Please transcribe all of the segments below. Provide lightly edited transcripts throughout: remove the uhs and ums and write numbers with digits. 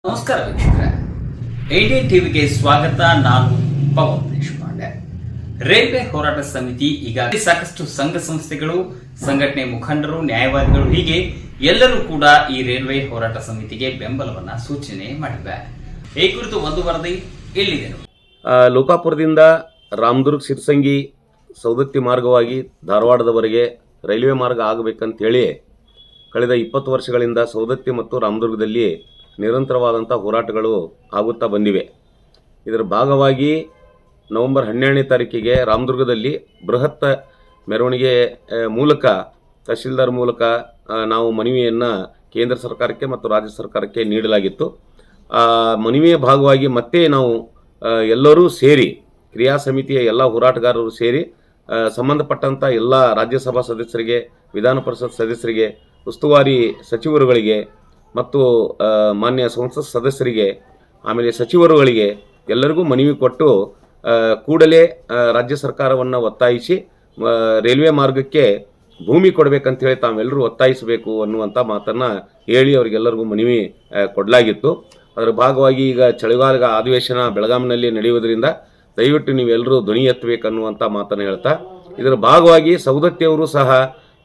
ನಮಸ್ಕಾರ ವೀಕ್ಷಕರೇ, ಇಂಡಿಯನ್ ಟಿವಿಗೆ ಸ್ವಾಗತ. ನಾನು ಪವನ್ ದೇಶಪಾಂಡೆ. ರೈಲ್ವೆ ಹೋರಾಟ ಸಮಿತಿ ಈಗಾಗಲೇ ಸಾಕಷ್ಟು ಸಂಘ ಸಂಸ್ಥೆಗಳು, ಸಂಘಟನೆ ಮುಖಂಡರು, ನ್ಯಾಯವಾದಿಗಳು ಹೀಗೆ ಎಲ್ಲರೂ ಕೂಡ ಈ ರೈಲ್ವೆ ಹೋರಾಟ ಸಮಿತಿಗೆ ಬೆಂಬಲವನ್ನ ಸೂಚನೆ ಮಾಡಿದ್ದಾರೆ. ಈ ಕುರಿತು ಒಂದು ವರದಿ ಇಲ್ಲಿದೆ. ಲೋಕಾಪುರದಿಂದ ರಾಮದುರ್ಗ ಸಿರ್ಸಂಗಿ ಸೌದತ್ತಿ ಮಾರ್ಗವಾಗಿ ಧಾರವಾಡದವರೆಗೆ ರೈಲ್ವೆ ಮಾರ್ಗ ಆಗಬೇಕಂತೇಳಿ ಕಳೆದ 20 ವರ್ಷಗಳಿಂದ ಸೌದತ್ತಿ ಮತ್ತು ರಾಮದುರ್ಗದಲ್ಲಿ ನಿರಂತರವಾದಂಥ ಹೋರಾಟಗಳು ಆಗುತ್ತಾ ಬಂದಿವೆ. ಇದರ ಭಾಗವಾಗಿ ನವೆಂಬರ್ 12ನೇ ತಾರೀಕಿಗೆ ರಾಮದುರ್ಗದಲ್ಲಿ ಬೃಹತ್ ಮೆರವಣಿಗೆ ಮೂಲಕ ತಹಶೀಲ್ದಾರ್ ಮೂಲಕ ನಾವು ಮನವಿಯನ್ನು ಕೇಂದ್ರ ಸರ್ಕಾರಕ್ಕೆ ಮತ್ತು ರಾಜ್ಯ ಸರ್ಕಾರಕ್ಕೆ ನೀಡಲಾಗಿತ್ತು. ಆ ಮನವಿಯ ಭಾಗವಾಗಿ ಮತ್ತೆ ನಾವು ಎಲ್ಲರೂ ಸೇರಿ, ಕ್ರಿಯಾ ಸಮಿತಿಯ ಎಲ್ಲ ಹೋರಾಟಗಾರರು ಸೇರಿ ಸಂಬಂಧಪಟ್ಟಂಥ ಎಲ್ಲ ರಾಜ್ಯಸಭಾ ಸದಸ್ಯರಿಗೆ, ವಿಧಾನ ಪರಿಷತ್ ಸದಸ್ಯರಿಗೆ, ಉಸ್ತುವಾರಿ ಸಚಿವರುಗಳಿಗೆ ಮತ್ತು ಮಾನ್ಯ ಸಂಸತ್ ಸದಸ್ಯರಿಗೆ, ಆಮೇಲೆ ಸಚಿವರುಗಳಿಗೆ ಎಲ್ಲರಿಗೂ ಮನವಿ ಕೊಟ್ಟು ಕೂಡಲೇ ರಾಜ್ಯ ಸರ್ಕಾರವನ್ನು ಒತ್ತಾಯಿಸಿ ರೈಲ್ವೆ ಮಾರ್ಗಕ್ಕೆ ಭೂಮಿ ಕೊಡಬೇಕಂತೇಳಿ ತಾವೆಲ್ಲರೂ ಒತ್ತಾಯಿಸಬೇಕು ಅನ್ನುವಂಥ ಮಾತನ್ನು ಹೇಳಿ ಅವರಿಗೆಲ್ಲರಿಗೂ ಮನವಿ ಕೊಡಲಾಗಿತ್ತು. ಅದರ ಭಾಗವಾಗಿ ಈಗ ಚಳಿಗಾಲ ಅಧಿವೇಶನ ಬೆಳಗಾಂನಲ್ಲಿ ನಡೆಯುವುದರಿಂದ ದಯವಿಟ್ಟು ನೀವೆಲ್ಲರೂ ಧ್ವನಿ ಎತ್ತಬೇಕನ್ನುವಂಥ ಮಾತನ್ನು ಹೇಳ್ತಾ, ಇದರ ಭಾಗವಾಗಿ ಸೌದತ್ತಿಯವರು ಸಹ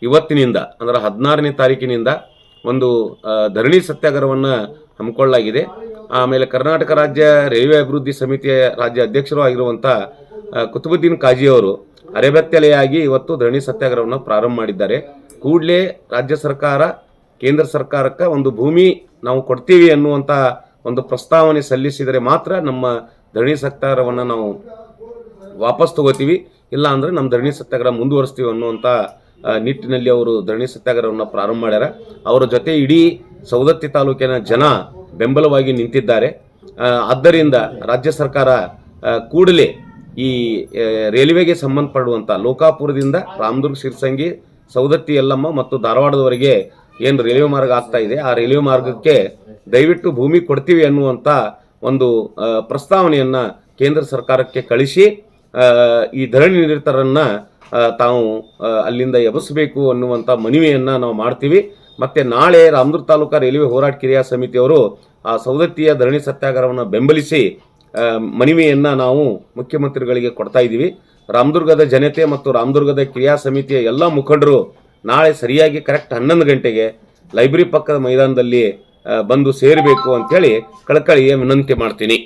ಇವತ್ತಿನಿಂದ ಅಂದರೆ 16ನೇ ತಾರೀಕಿನಿಂದ ಒಂದು ಧರಣಿ ಸತ್ಯಾಗ್ರಹವನ್ನು ಹಮ್ಮಿಕೊಳ್ಳಲಾಗಿದೆ. ಆಮೇಲೆ ಕರ್ನಾಟಕ ರಾಜ್ಯ ರೈಲ್ವೆ ಅಭಿವೃದ್ಧಿ ಸಮಿತಿಯ ರಾಜ್ಯ ಅಧ್ಯಕ್ಷರು ಆಗಿರುವಂಥ ಕುತುಬುದ್ದೀನ್ ಕಾಜಿಯವರು ಅರೆಬೆತ್ತಲೆಯಾಗಿ ಇವತ್ತು ಧರಣಿ ಸತ್ಯಾಗ್ರಹವನ್ನು ಪ್ರಾರಂಭ ಮಾಡಿದ್ದಾರೆ. ಕೂಡಲೇ ರಾಜ್ಯ ಸರ್ಕಾರ ಕೇಂದ್ರ ಸರ್ಕಾರಕ್ಕೆ ಒಂದು ಭೂಮಿ ನಾವು ಕೊಡ್ತೀವಿ ಅನ್ನುವಂಥ ಒಂದು ಪ್ರಸ್ತಾವನೆ ಸಲ್ಲಿಸಿದರೆ ಮಾತ್ರ ನಮ್ಮ ಧರಣಿ ಸತ್ಯಾಗ್ರಹವನ್ನು ನಾವು ವಾಪಸ್ ತಗೋತೀವಿ, ಇಲ್ಲ ಅಂದರೆ ನಮ್ಮ ಧರಣಿ ಸತ್ಯಾಗ್ರಹ ಮುಂದುವರಿಸ್ತೀವಿ ಅನ್ನುವಂಥ ನಿಟ್ಟಿನಲ್ಲಿ ಅವರು ಧರಣಿ ಸತ್ಯಾಗ್ರಹವನ್ನು ಪ್ರಾರಂಭ ಮಾಡ್ಯಾರ. ಅವರ ಜೊತೆ ಇಡೀ ಸೌದತ್ತಿ ತಾಲೂಕಿನ ಜನ ಬೆಂಬಲವಾಗಿ ನಿಂತಿದ್ದಾರೆ. ಆದ್ದರಿಂದ ರಾಜ್ಯ ಸರ್ಕಾರ ಕೂಡಲೇ ಈ ರೈಲ್ವೆಗೆ ಸಂಬಂಧಪಡುವಂಥ ಲೋಕಾಪುರದಿಂದ ರಾಮದುರ್ಗ ಸಿರ್ಸಂಗಿ ಸೌದತ್ತಿ ಯಲ್ಲಮ್ಮ ಮತ್ತು ಧಾರವಾಡದವರೆಗೆ ಏನು ರೈಲ್ವೆ ಮಾರ್ಗ ಆಗ್ತಾ ಇದೆ, ಆ ರೈಲ್ವೆ ಮಾರ್ಗಕ್ಕೆ ದಯವಿಟ್ಟು ಭೂಮಿ ಕೊಡ್ತೀವಿ ಅನ್ನುವಂಥ ಒಂದು ಪ್ರಸ್ತಾವನೆಯನ್ನು ಕೇಂದ್ರ ಸರ್ಕಾರಕ್ಕೆ ಕಳಿಸಿ ಈ ಧರಣಿ ನಿರತರನ್ನು ತಾವು ಅಲ್ಲಿಂದ ಎಬ್ಬಿಸಬೇಕು ಅನ್ನುವಂಥ ಮನವಿಯನ್ನು ನಾವು ಮಾಡ್ತೀವಿ. ಮತ್ತು ನಾಳೆ ರಾಮದುರ್ಗ ತಾಲೂಕಾ ರೈಲ್ವೆ ಹೋರಾಟ ಕ್ರಿಯಾ ಸಮಿತಿಯವರು ಆ ಸೌದತ್ತಿಯ ಧರಣಿ ಸತ್ಯಾಗ್ರಹವನ್ನು ಬೆಂಬಲಿಸಿ ಮನವಿಯನ್ನು ನಾವು ಮುಖ್ಯಮಂತ್ರಿಗಳಿಗೆ ಕೊಡ್ತಾ ಇದ್ದೀವಿ. ರಾಮದುರ್ಗದ ಜನತೆ ಮತ್ತು ರಾಮದುರ್ಗದ ಕ್ರಿಯಾ ಸಮಿತಿಯ ಎಲ್ಲ ಮುಖಂಡರು ನಾಳೆ ಸರಿಯಾಗಿ ಕರೆಕ್ಟ್ 11 ಗಂಟೆಗೆ ಲೈಬ್ರರಿ ಪಕ್ಕದ ಮೈದಾನದಲ್ಲಿ ಬಂದು ಸೇರಬೇಕು ಅಂಥೇಳಿ ಕಳಕಳಿಯ ವಿನಂತಿ ಮಾಡ್ತೀನಿ.